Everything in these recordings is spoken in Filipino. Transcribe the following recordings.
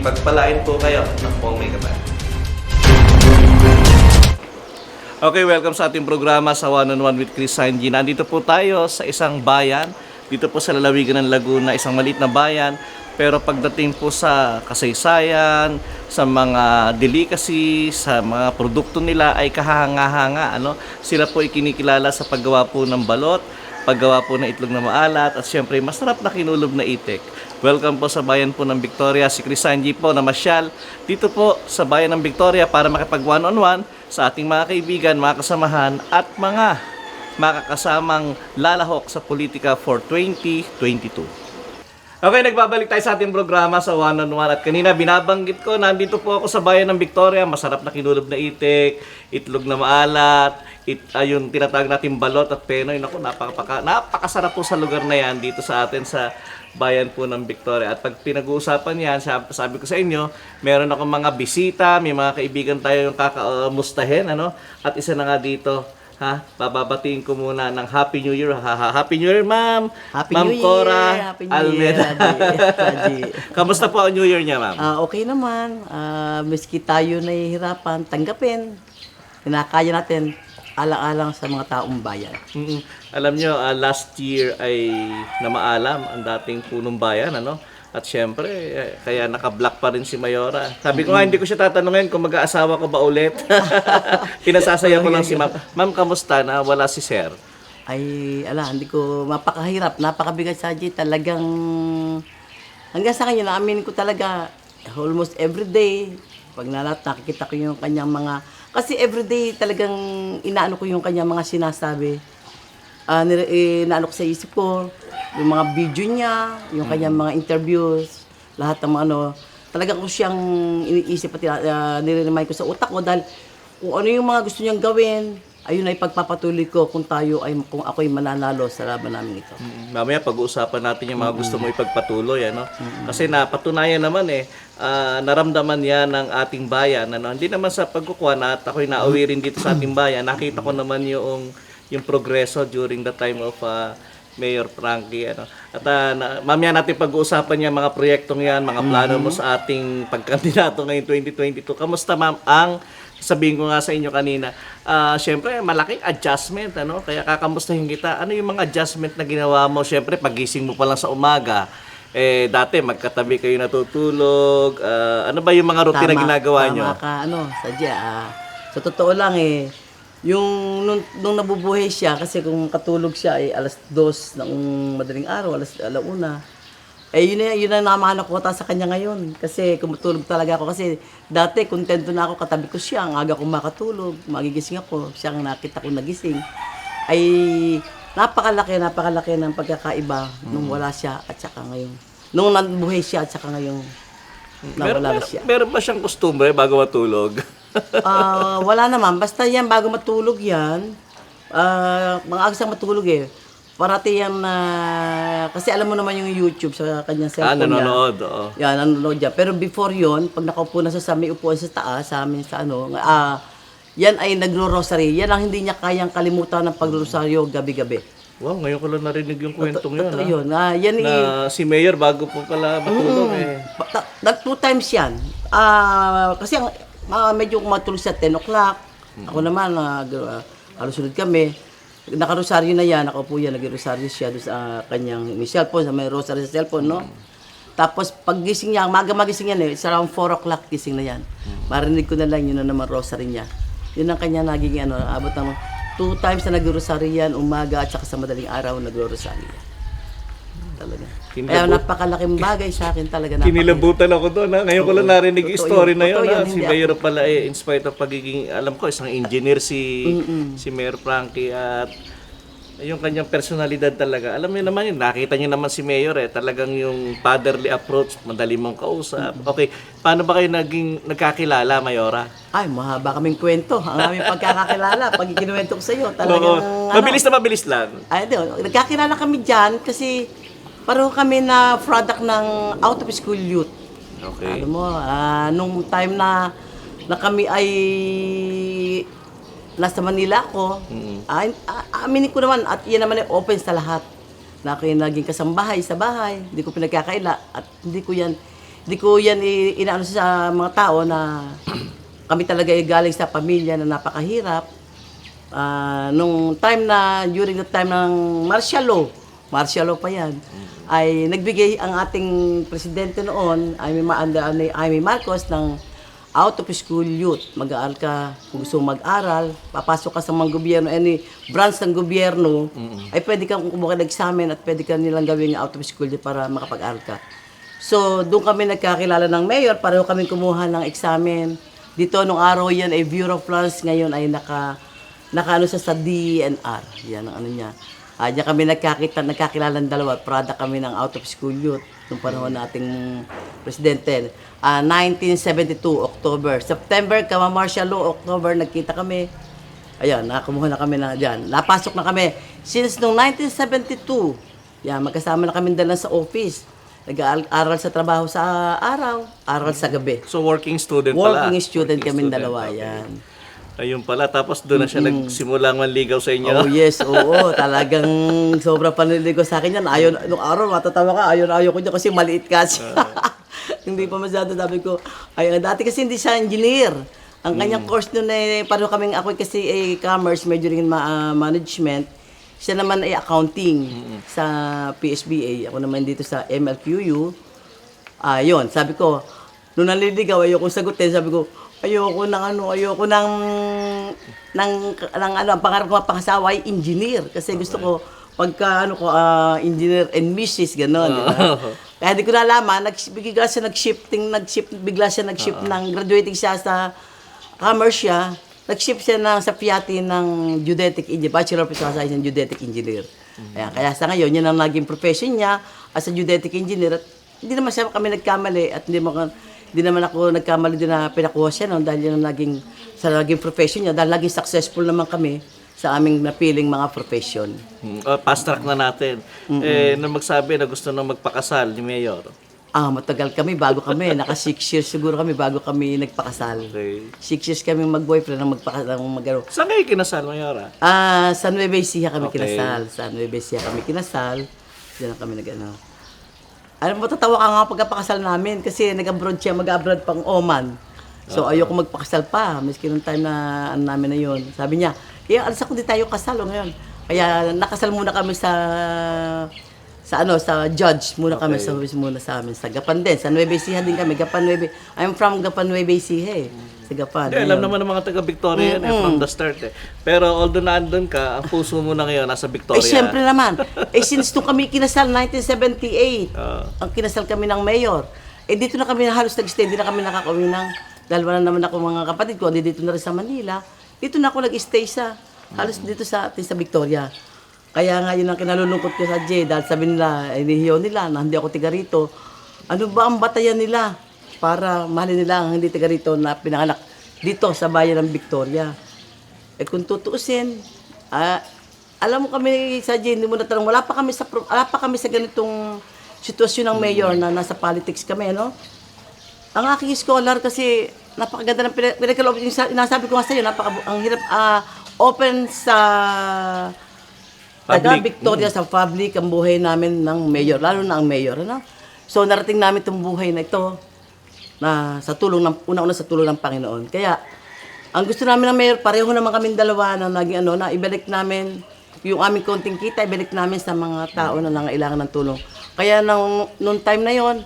Pagpalain po kayo ng pong may kapal. Okay, welcome sa ating programa sa One on One with Chris Sanji. Nandito po tayo sa isang bayan, dito po sa lalawigan ng Laguna, isang maliit na bayan. Pero pagdating po sa kasaysayan, sa mga delicacy, sa mga produkto nila ay kahanga-hanga. Sila po ay kinikilala sa paggawa po ng balot, paggawa po ng itlog na maalat, at syempre masarap na kinulob na itik. Welcome po sa bayan po ng Victoria. Si Chris Sanji po na masyal dito po sa bayan ng Victoria para makipag one-on-one sa ating mga kaibigan, mga kasamahan at mga makakasamang lalahok sa politika for 2022. Okay, nagbabalik tayo sa ating programa sa One on One. At kanina binabanggit ko, nandito po ako sa bayan ng Victoria. Masarap na kinulob na itik, itlog na maalat, yung tinatawag natin balot at penoy. Naku, napakasarap po sa lugar na yan dito sa atin sa bayan po ng Victoria. At pag pinag-uusapan yan, sabi ko sa inyo, meron akong mga bisita, may mga kaibigan tayo yung kakamustahin. At isa na nga dito, bababatiin ko muna ng Happy New Year. Happy New Year, ma'am. Ma'am Cora Almeida. Kamusta po ang New Year niya, ma'am? Okay naman. Miski tayo nahihirapan, tanggapin. Kinakaya natin alang-alang sa mga taong bayan. Alam nyo, last year ay namaalam ang dating punong bayan, At syempre, kaya naka-block pa rin si Mayora. Sabi ko nga, hindi ko siya tatanungin kung mag-aasawa ko ba ulit. Pinasasaya ko lang si ma'am. Ma'am, kamusta na wala si sir? Ay, hindi ko mapakahirap. Napakabigat sa G. Talagang, hanggang sa kanya, naamin ko talaga, almost every day, pag nakikita ko yung kanyang mga, kasi everyday talagang inaano ko yung kanyang mga sinasabi. Inaano ko sa isip ko, yung mga video niya, yung kanyang mga interviews, lahat ng mga talagang ko siyang iniisip at nire-remind ko sa utak ko dahil kung ano yung mga gusto niyang gawin, ayun ay pagpapatuloy ko kung ako ay mananalo sa laban namin ito. Mamaya pag-uusapan natin yung mga gusto mo ipagpatuloy, Kasi napatunayan naman naramdaman yan ng ating bayan, Hindi naman sa pagkukuha na at ako'y nauwi rin dito sa ating bayan, nakita ko naman yung progreso during the time of Mayor Frankie. At mamaya natin pag-uusapan yung mga proyektong yan, mga plano mo sa ating pagkandidato ngayong 2022. Kamusta, ma'am? Sabihin ko nga sa inyo kanina, syempre malaking adjustment, Kaya kakamustahin kita. Ano yung mga adjustment na ginawa mo? Syempre, pagising mo pa lang sa umaga, dati magkatabi kayo natutulog. Ano ba yung mga routine na ginagawa nyo? Sadya. Sa totoo lang yung nung nabubuhay siya, kasi kung katulog siya ay alas 2 ng madaling araw, alauna. Yun na namahanap ko sa kanya ngayon. Kasi kumutulog talaga ako. Kasi dati, kontento na ako, katabi ko siya. Ang aga kong makatulog, magigising ako. Siya ang nakita ko nagising. Ay napakalaki ng pagkakaiba nung wala siya at saka ngayon. Nung nabuhay siya at saka ngayon nawala na siya. Meron ba siyang kustumbre bago matulog? Wala naman. Basta yan, bago matulog yan, mga agsang matulog parati yan kasi alam mo naman yung YouTube sa kanyang cellphone nanonood, niya. Yan, nanonood yan. Pero before yon, pag nakaupo na sa may upuan sa taas, sa amin sa yan ay nagro-rosary. Yan ang hindi niya kayang kalimutan ng pagro-rosaryo gabi-gabi. Wow, ngayon ko lang narinig yung kwentong yun. Totoo yun. Yan si Mayor bago po pala matulog 2 times yan. Kasi medyo matulog sa 10 o'clock. Ako naman, alusunod kami. Naka-rosaryo na yan, nakaupo yan, nag-rosaryo siya doon sa kanyang may cellphone, may rosaryo sa cellphone, Tapos pag gising niya, magising yan it's around 4 o'clock gising na yan. Marinig ko na lang yun na naman rosaryo niya. Yun ang kanya naging abot ng 2 times na nag-rosaryo yan, umaga at saka sa madaling araw nag-rosaryo. Talaga. Kaya napakalaking bagay sa akin talaga. Kinilabutan ako doon. Ngayon ko lang narinig yung story na yun. Si Mayor pala in spite of pagiging, alam ko, isang engineer si Mayor Frankie at yung kanyang personalidad talaga. Alam niyo naman yun, nakita niyo naman si Mayor talagang yung fatherly approach, madali mong kausap. Okay, paano ba kayo nagkakilala, Mayora? Ay, mahaba kaming kwento. Ang aming pagkakakilala, pag ikinuwento ko sa iyo, talagang mabilis lang. Nagkakilala kami diyan kasi pareho kami na product ng out of school youth. Okay. Alam mo, nung time na kami ay nasa Manila ako, aminin ko naman at yan naman ay open sa lahat. Na ako yung naging kasambahay sa bahay, hindi ko pinagkakaila at hindi ko yan Di ko yan inaano sa mga tao na kami talaga ay galing sa pamilya na napakahirap. Nung time na, during the time ng martial law pa yan, ay nagbigay ang ating presidente noon, Amy Marcos, ng out of school youth. Mag-aaral ka, kung gusto mong mag-aral, papasok ka sa mga gobyerno, any branch ng gobyerno, ay pwede kang kumuha ng examen at pwede ka nilang gawing out of school youth para makapag-aral ka. So, doon kami nagkakilala ng mayor, pareho kami kumuha ng examen. Dito, nung araw yan ay Bureau of Lands, ngayon ay nakaano sa DNR. Yan ang ano niya. Diyan kami nagkakilala ng dalawa. Product kami ng out of school youth nung panahon nating presidente. 1972, October. September, martial law, October, nagkita kami. Ayan, nakakumuha na kami na dyan. Napasok na kami. Since nung 1972, yan, magkasama na kami dala sa office. Nag-aaral sa trabaho sa araw, aral sa gabi. So working student pala. Working student kami student, dalawa, okay. yan. Ayun pala, tapos doon na siya nagsimulang manligaw sa inyo. Oh yes, oo. Talagang sobrang panligo sa akin yan. Nung araw, matatawa ka, ayaw ko dyan kasi maliit kasi. Hindi pa masyado, sabi ko. Dati kasi hindi siya engineer. Ang kanyang course noon ay, paano kaming, ako kasi commerce, majoring in management. Siya naman ay accounting sa PSBA. Ako naman dito sa MLQU. Yun, sabi ko, nung naliligaw, ayoko sagutin, sabi ko, ayoko ng ang pangarap ko mapangasawa ay engineer kasi gusto ko pagka engineer and Mrs. gano'n, di ba? Kaya di ko nalaman, bigla siya nag-shift ng graduating siya sa commerce siya, nag-shift siya sa PIATI ng Geodetic Engineer, Bachelor of Science in Geodetic Engineer. Kaya sa ngayon, yun ang naging profession niya as a Geodetic Engineer. At hindi naman siya kami nagkamali at hindi naman ako nagkamali din na pinakuha siya noon dahil yun ang naging profession niya. Dahil naging successful naman kami sa aming napiling mga profession. Fast track na natin. Nung magsabi na gusto nang magpakasal ni Mayor. Matagal kami, bago kami. Naka 6 years siguro kami bago kami nagpakasal. Okay. 6 years kami mag-boyfriend ng magano. Saan kayo kinasal, Mayor? Sa Nueva Ecija kami Okay. kinasal. Sa Nueva Ecija kami kinasal. Diyan kami nag-ano. Matatawa ka nga pagkapakasal namin kasi nag-abroad siya, mag-abroad pang Oman. So ayoko magpakasal pa, miski nung time na namin na yun. Sabi niya, alas ako di tayo kasal ngayon. Kaya nakasal muna kami sa judge muna kami, sa office muna sa amin. Sa Gapan din, sa Nueva Ecija din kami. I'm from Gapan Nueva Ecija sa Gapan. Hindi, alam naman ng mga taga-Victoria yan from the start Pero although naandun ka, ang puso mo na ngayon nasa Victoria. Siyempre naman. Since nung kami kinasal, 1978, ang kinasal kami ng mayor. Dito na kami halos nag-stay, hindi na kami nakakauwi dahil wala naman ako mga kapatid ko, dito na rin sa Manila. Dito na ako nag-stay halos dito sa Victoria. Kaya nga yun ang kinalulungkot ko sa Jay, dahil sabi nila, inihiyaw nila na hindi ako tiga rito. Ano ba ang batayan nila para mahalin nila ang hindi tiga rito na pinanganak dito sa bayan ng Victoria? Kung tutuusin, alam mo kami sa Jay, hindi mo natanong, wala pa kami sa ganitong sitwasyon ng mayor na nasa politics kami, no? Ang aking scholar kasi napakaganda ng pinagkaloob. Inasabi ko nga sa iyo, ang hirap open sa Victoria sa public ang buhay namin ng mayor, lalo na ang mayor, ano? So narating namin itong buhay na ito na sa tulong una sa tulong ng Panginoon. Kaya ang gusto namin ng mayor, pareho naman kaming dalawa na naging na ibalik namin yung aming konting kita, ibalik namin sa mga tao na nangailangan ng tulong. Kaya nung time na yon,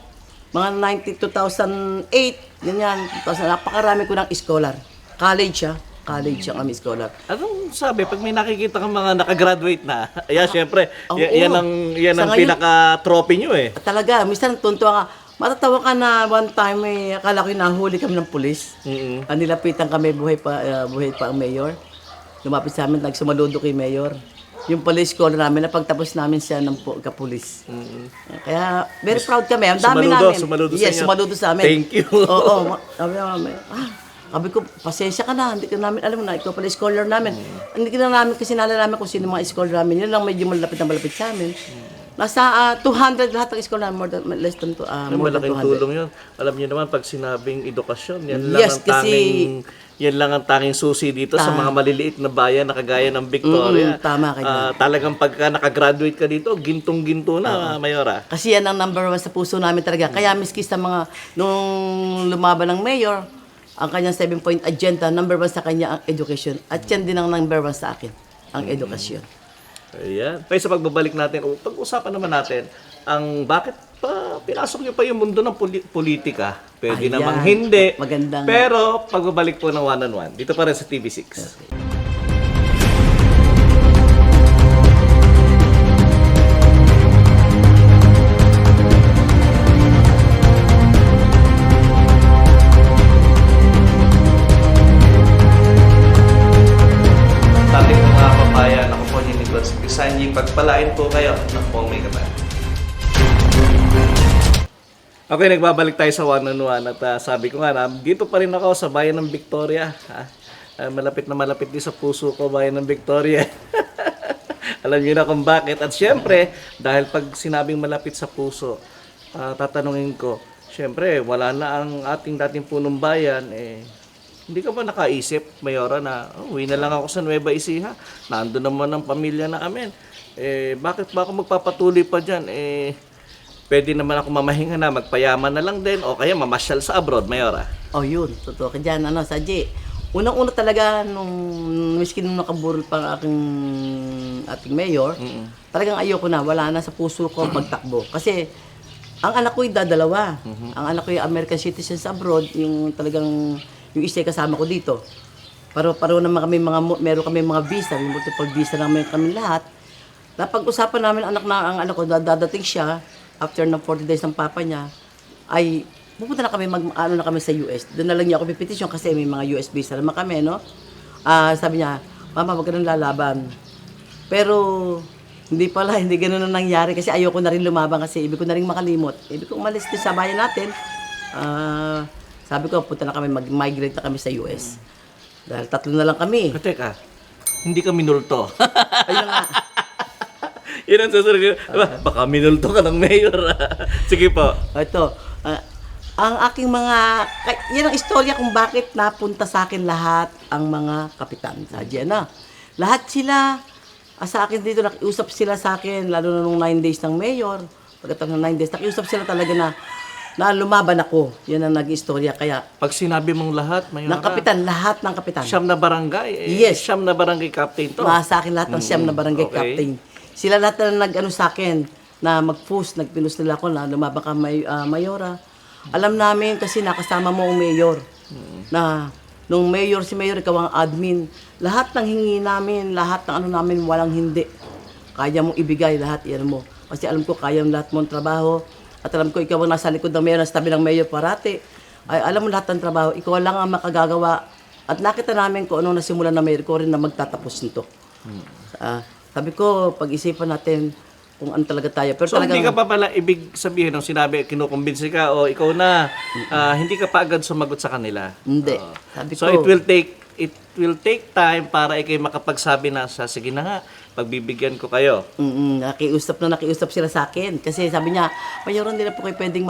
mga 2008, ganyan, napakarami ko ng scholar. College ang aming scholar. Anong sabi, pag may nakikita kang mga nakagraduate na, syempre, Oo. yan Sa ang ngayon- pinaka-trophy nyo Talaga, minsan tuntua ka. Matatawa ka na one time, akala ko nahuli kami ng pulis. Nilapitan kami, buhay pa ang mayor. Lumapit sa amin, nagsumaludo kay mayor. Yung police call namin, napagtapos namin siya ng kapulis. Kaya, very proud kami. Ang dami namin. Sumaludo sa Yes, inyo. sumaludo sa amin. Thank you. Oo. Sabi ko, pasensya ka na. Hindi ka namin, alam mo na, ikaw pala scholar namin. Hindi ka na namin kasi nalalaman kung sino mga scholar namin. Yun lang medyo malapit sa amin. Nasa 200 lahat ng school na less than more than Malaking 200. tulong yun. Alam niyo naman, pag sinabing edukasyon, Yes, yan lang ang tanging susi dito sa mga maliliit na bayan na kagaya ng Victoria. Tama ka dyan. Talagang pagka nakagraduate ka dito, gintong-ginto na, Mayora. Kasi yan ang number one sa puso namin talaga. Kaya miski sa mga, nung lumaban ng mayor, ang kanyang 7-point agenda, number one sa kanya ang education. At yan din ang number one sa akin, ang edukasyon. Ayan. Tayo sa pagbabalik natin, pag-usapan naman natin, ang bakit pa pinasok niyo pa yung mundo ng politika. Pwede Ayan. namang hindi. Magandang- Pero pagbabalik po ng one-on-one, dito pa rin sa TV6. Ating mga kabayan, ako po ni Nicholas Sanji, pagpalain po kayo ng pong may kapal. Okay, nagbabalik tayo sa one-on-one at sabi ko nga na, dito pa rin ako sa bayan ng Victoria. Malapit na malapit din sa puso ko, bayan ng Victoria. Alam niyo na kung bakit. At syempre, dahil pag sinabing malapit sa puso, tatanungin ko, syempre, wala na ang ating dating punong bayan, hindi ka ba nakaisip, Mayora, na uwi na lang ako sa Nueva Ecija? Nandun naman ang pamilya na amin. Bakit ba ako magpapatuloy pa dyan? Pwede naman ako mamahinga na, magpayaman na lang din, o kaya mamasyal sa abroad, Mayora. Oh, yun. Totoo ka dyan. Saji. Unang-una talaga, nung miskin nung nakaburol pa ang ating mayor, talagang ayoko na. Wala na sa puso ko magtakbo. Kasi, ang anak ko'y dadalawa. Ang anak ko'y American citizen sa abroad, yung talagang, yung isa kasama ko dito. Paro naman kami meron kami mga visa, may multiple visa naman kami lahat. Napag-usapan namin ang anak ko, dadating siya, after ng 40 days ng papa niya, ay pupunta na kami, na kami sa US. Doon na lang niya ako pipetisyon kasi may mga US visa naman kami, no? Sabi niya, Mama, wag ka nang lalaban. Pero, hindi ganun na nangyari kasi ayoko na rin lumaban kasi ibig ko na rin makalimot. Ibig ko umalis din sa bayan natin. Sabi ko, punta na kami, mag-migrate na kami sa US. Dahil 3 na lang kami. Teka, hindi ka minulto. Ayun na nga. Yan ang susunod ko. Baka minulto ka ng mayor. Sige po. Ito, ang aking yan ang istorya kung bakit napunta sa akin lahat ang mga kapitan sa Diana. Lahat sila, sa akin dito, nakiusap sila sa akin, lalo na nung 9 days ng mayor. Pagkatapos ng 9 days, nakiusap sila talaga na lumaban ako. Yan ang nag-istorya. Kaya, Pag sinabi mong lahat, Mayora, ng kapitan, lahat ng kapitan. siyam na barangay. Yes. Siyam na barangay captain to. Sa akin lahat ng siyam na barangay okay. captain. Sila lahat na sa akin na nagpinost nila ako na lumabang ka Mayora. Alam namin kasi nakasama mo ang mayor. Na nung si mayor, ikaw ang admin. Lahat ng hingi namin, lahat ng namin, walang hindi. Kaya mong ibigay lahat, yan mo. Kasi alam ko, kaya mo lahat mong trabaho. At alam ko, ikaw ang nasa likod ng mayor, nasa tabi ng mayor parati. Ay, alam mo lahat ng trabaho, ikaw lang ang makagagawa. At nakita namin kung anong nasimulan ng mayor ko rin na magtatapos nito. Sabi ko, pag-isipan natin kung ano talaga tayo. Pero So, talagang, hindi ka pa pala ibig sabihin ng sinabi, kinukumbinsi ka o ikaw na, hindi ka pa agad sumagot sa kanila. Hindi. Sabi So, ko, it will take time para ikay makapagsabi na sa, sige na nga, pagbibigyan ko kayo. nakiusap sila sa akin. Kasi sabi niya, Mayor, hindi na po kayo pwedeng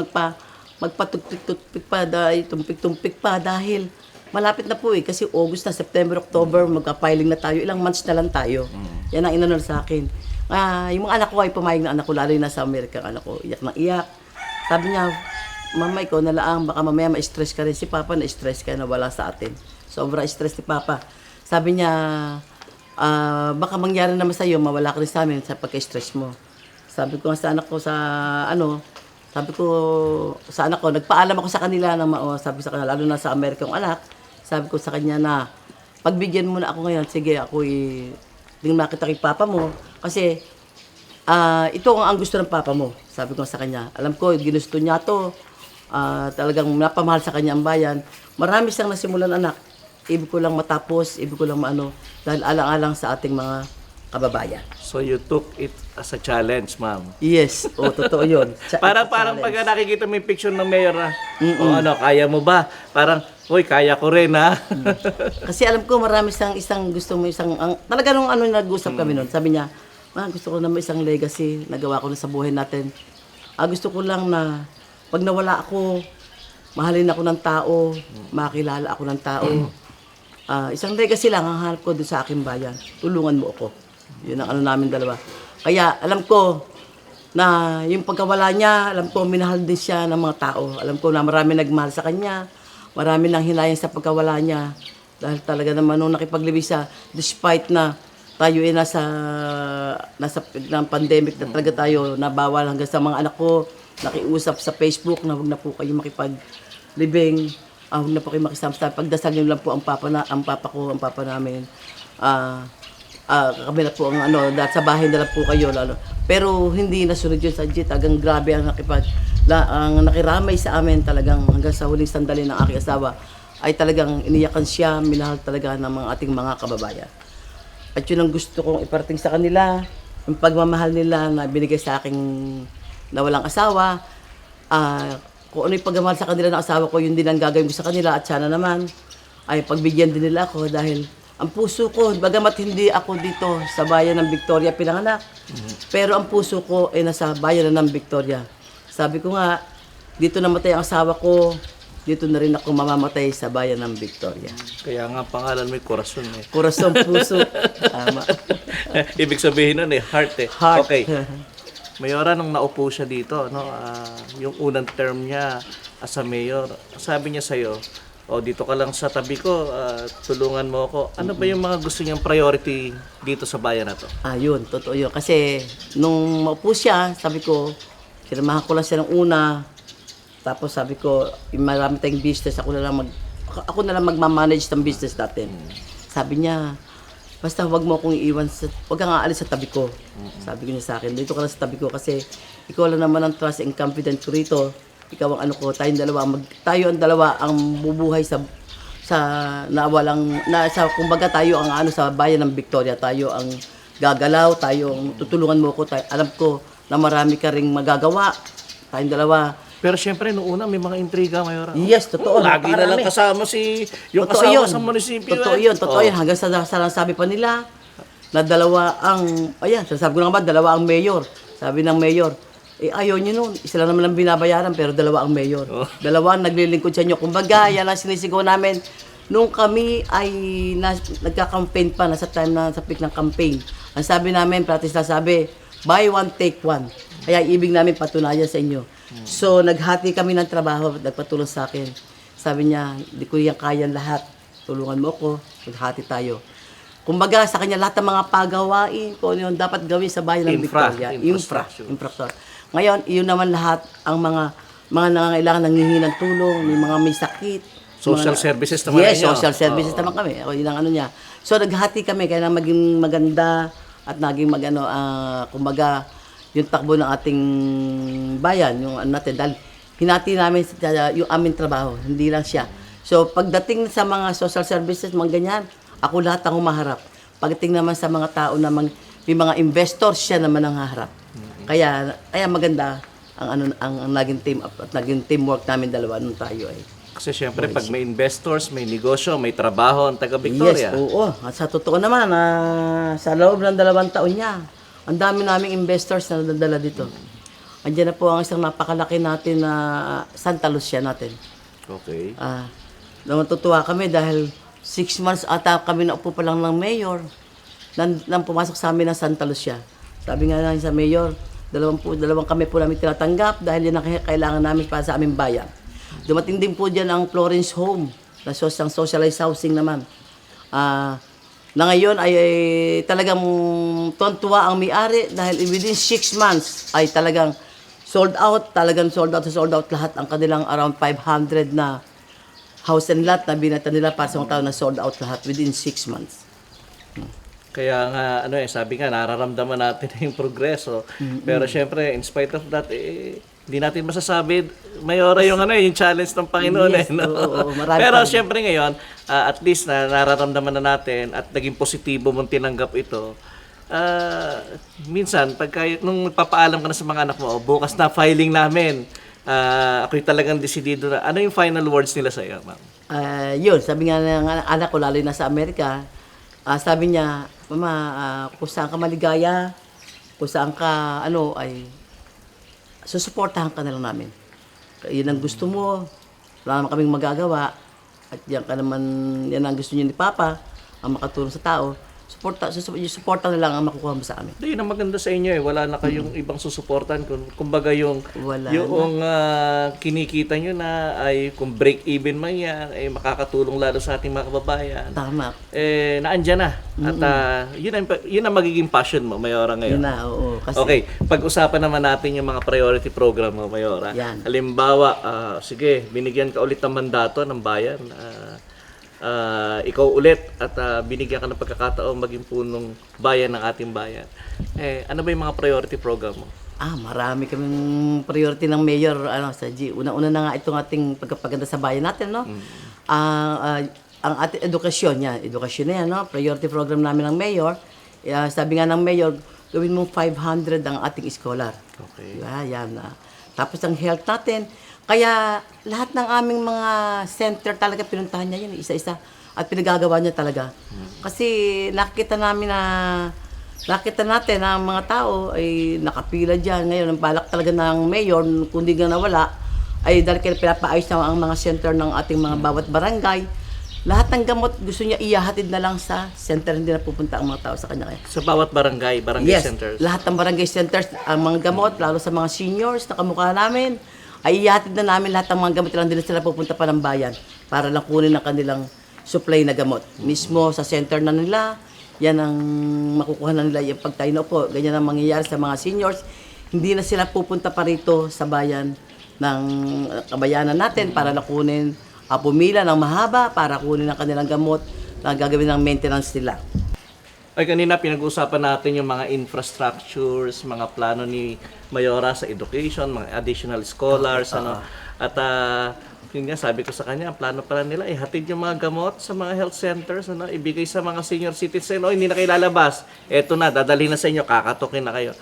magpatumpik pa, tumpik-tumpik pa dahil malapit na po kasi August na, September, October, magka-filing na tayo. Ilang months na lang tayo. Yan ang inanol sa akin. Yung mga anak ko ay pumayag na anak ko, lalo yung nasa Amerika, anak ko, iyak na iyak. Sabi niya, Mama, ikaw na lang, baka mamaya ma-stress ka rin. Si Papa na-stress ka na wala sa atin. Sobra stress ni Papa. Sabi niya, baka mangyari naman sa'yo, mawala ka rin sa amin sa pagka-stress mo. Sabi ko sa anak ko nagpaalam ako sa kanila sabi sa kanila, lalo na sa Amerika yung anak, sabi ko sa kanya na, pagbigyan mo na ako ngayon, sige, ako hindi makita kay Papa mo, kasi ito ang gusto ng Papa mo. Sabi ko sa kanya, alam ko, ginusto niya to, talagang napamahal sa kanya ang bayan. Marami siyang nasimulan anak, ibig ko lang matapos, ibig ko lang dahil alang-alang sa ating mga kababayan. So, you took it as a challenge, ma'am. Yes, totoo yun. Parang pag nakikita mo yung picture ng mayor na, kaya mo ba? Parang, uy, kaya ko rin, ha? Kasi alam ko marami isang gusto mo, talaga nung nag-usap kami noon, sabi niya, Gusto ko na may isang legacy na gawa ko na sa buhay natin. Gusto ko lang na pag nawala ako, mahalin ako ng tao, makilala ako ng tao. Isang legacy lang ang hanap ko doon sa aking bayan. Tulungan mo ako. Yun ang ano namin dalawa. Kaya alam ko na yung pagkawala niya, alam ko minahal din siya ng mga tao. Alam ko na marami nagmahal sa kanya, marami nang hinayang sa pagkawala niya. Dahil talaga naman nung nakipaglibing siya, despite na tayo ay nasa ng pandemic na talaga tayo nabawal hanggang sa mga anak ko, nakiusap sa Facebook na huwag na po kayo makipaglibing, huwag na po kayo makisama. Pagdasal niyo lang po ang papa namin. Kami na po ang dahil sa bahay na lang po kayo lalo. Pero hindi nasunod yun sa JIT. Hanggang grabe ang nakiramay sa amin talagang hanggang sa huling sandali ng aking asawa ay talagang iniyakan siya, minahal talaga ng mga ating mga kababayan. At yun ang gusto kong iparating sa kanila, yung pagmamahal nila na binigay sa aking nawalang asawa. Kung ano yung pagmamahal sa kanila ng asawa ko, yun din ang gagawin ko sa kanila. At sana naman ay pagbigyan din nila ako dahil ang puso ko, bagamat hindi ako dito sa bayan ng Victoria pinanganak, pero ang puso ko ay nasa bayan ng Victoria. Sabi ko nga, dito namatay ang asawa ko, dito na rin ako mamamatay sa bayan ng Victoria. Kaya nga pangalan mo Corazon eh. Corazon, puso. Tama. Ibig sabihin nun heart eh. Heart. Okay. Mayora, nung naupo siya dito, yung unang term niya as a mayor, sabi niya sa'yo, dito ka lang sa tabi ko, tulungan mo ako. Ano ba yung mga gusto niyang priority dito sa bayan na to? Yun, totoo yun. Kasi nung maupo siya, sabi ko, sinamahan ko lang siya ng una. Tapos sabi ko, marami tayong business, ako na lang magmamanage ng business natin. Sabi niya, basta huwag mo akong iiwan, huwag kang aalis sa tabi ko. Sabi ko niya sa akin, dito ka lang sa tabi ko kasi ikaw lang naman ang trust and confidence ko rito. Ikaw ang ano ko, tayo ang dalawa ang bubuhay sa kumbaga tayo ang sa bayan ng Victoria, tayo ang gagalaw, tayo ang tutulungan mo ko. Alam ko na marami ka ring magagawa, tayong dalawa. Pero syempre, noong una, may mga intriga, Mayora. Yes, totoo. Lagi na lang Napakarami. kasama yung Totoo asawa yun. sa munisipyo. Totoo yun, totoo yun. Hanggang sa sabi pa nila na sasabi ko na ba, dalawa ang mayor. Sabi ng mayor, ayaw nyo nun. Isa lang naman ang binabayaran, pero dalawa ang mayor. Dalawa ang naglilingkod sa inyo. Kumbaga, yan ang sinisigaw namin. Nung kami ay nagka-campaign pa, nasa time na sa peak ng campaign, ang sabi namin, practice na sabi, buy one, take one. Kaya ibig namin patunayan sa inyo. So, naghati kami ng trabaho, nagpatulong sa akin. Sabi niya, hindi ko yan kayang lahat. Tulungan mo ako, maghati tayo. Kumbaga, sa kanya lahat ng mga pagawain, kung ano yung dapat gawin sa bayan ng Victoria. Infrastructure. Ngayon, iyon naman lahat ang mga nangangailangan nanghihingi ng tulong, may mga may sakit. Social services naman Yes, ninyo. social services naman kami. Ako, yun ang ano niya. So, naghati kami, kaya na maging maganda at naging kumbaga, yung takbo ng ating bayan, yung ano natin, dahil hinati namin yung aming trabaho, hindi lang siya. So, pagdating sa mga social services, mga ganyan, ako lahat ang humaharap. Pagdating naman sa mga tao na may mga investors, siya naman ang haharap. Kaya maganda ang naging team up at naging teamwork namin dalawa nung tayo ay. Kasi syempre, pag may investors, may negosyo, may trabaho ang taga Victoria. Yes, oo. At sa totoo naman, sa loob ng 2 taon niya, ang dami naming investors na nadala dito. Andiyan na po ang isang napakalaki natin na Santa Lucia natin. Okay. Natutuwa kami dahil 6 months ata kami na upo pa lang ng mayor nang pumasok sa amin ng Santa Lucia. Sabi nga namin sa mayor, dalawang kami po namin tinatanggap dahil yan ang kailangan namin para sa aming bayan. Dumating din po dyan ang Florence Home, na socialized housing naman. Na ngayon ay talagang tuwa ang may-ari dahil within 6 months ay talagang sold out lahat ang kanilang around 500 na house and lot na binata nila para sa mga tao na sold out lahat within 6 months. Kaya nga, sabi nga, nararamdaman natin yung progreso. Pero syempre, in spite of that, hindi natin masasabi, Mayora, yung challenge ng Panginoon. Yes, oo, marami Pero pa. syempre ngayon, at least na nararamdaman na natin at naging positibo mong tinanggap ito. Minsan, nung papaalam ka na sa mga anak mo, bukas na filing namin, ako'y talagang desidido na. Ano yung final words nila sa iyo, ma'am? Yun, sabi nga ng anak ko, lalo na sa Amerika, sabi niya, Mama, kung saan ka maligaya, kung saan ka, ay susuportahan ka na lang namin. Yun ang gusto mo, wala naman kaming magagawa, at yan ang gusto niyo ni Papa, ang makatulong sa tao, suporta na lang ang makukuha mo sa amin. Yun ang maganda sa inyo wala na kayong ibang susuportan kumbaga yung Wala kinikita nyo na ay kung break even man yan ay makakatulong lalo sa ating mga kababayan. Tama. Naandyan na at yun ang magiging passion mo, Mayora, ngayon. Yun na, oo. Kasi, Okay, pag-usapan naman natin yung mga priority program mo, Mayora. Yan. Halimbawa, sige, binigyan ka ulit ng mandato ng bayan. Ikaw ulit at binigyan ka ng pagkakataong maging punong bayan ng ating bayan. Ano ba yung mga priority program mo? marami kaming priority ng mayor sa G. Una-una na nga itong ating pagpapaganda sa bayan natin, no? Ang ating edukasyon na yan, no? Priority program namin ng mayor. Sabi nga ng mayor, gawin mo 500 ang ating scholar. Okay. Yan. Tapos ang health natin, kaya lahat ng aming mga center talaga pinuntahan niya yun, isa-isa. At pinagagawa niya talaga. Kasi nakita natin na ang mga tao ay nakapila dyan. Ngayon, ang balak talaga ng mayor, kung di nga nawala, ay dahil kaya pinapaayos na ang mga center ng ating mga bawat barangay. Lahat ng gamot gusto niya iyahatid na lang sa center, hindi na pupunta ang mga tao sa kanya. Sa bawat barangay Yes, centers? Lahat ng barangay centers, ang mga gamot, lalo sa mga seniors na kamukha namin, ay iyahatid na namin lahat ng mga gamot lang, hindi sila pupunta pa ng bayan para lang kunin ang kanilang supply na gamot. Mismo sa center na nila, yan ang makukuha na nila yung pagtayo na po. Ganyan ang mangyayari sa mga seniors. Hindi na sila pupunta pa rito sa bayan ng kabayanan natin para nakunin, pumila ng mahaba para kunin ang kanilang gamot na gagawin ng maintenance nila. Ay, kanina pinag-uusapan natin yung mga infrastructures, mga plano ni Mayora sa education, mga additional scholars, At yun nga, sabi ko sa kanya, ang plano pala nila, hatid yung mga gamot sa mga health centers, ibigay sa mga senior citizen, hindi na kayo lalabas. Eto na, dadalhin na sa inyo, kakatukin na kayo.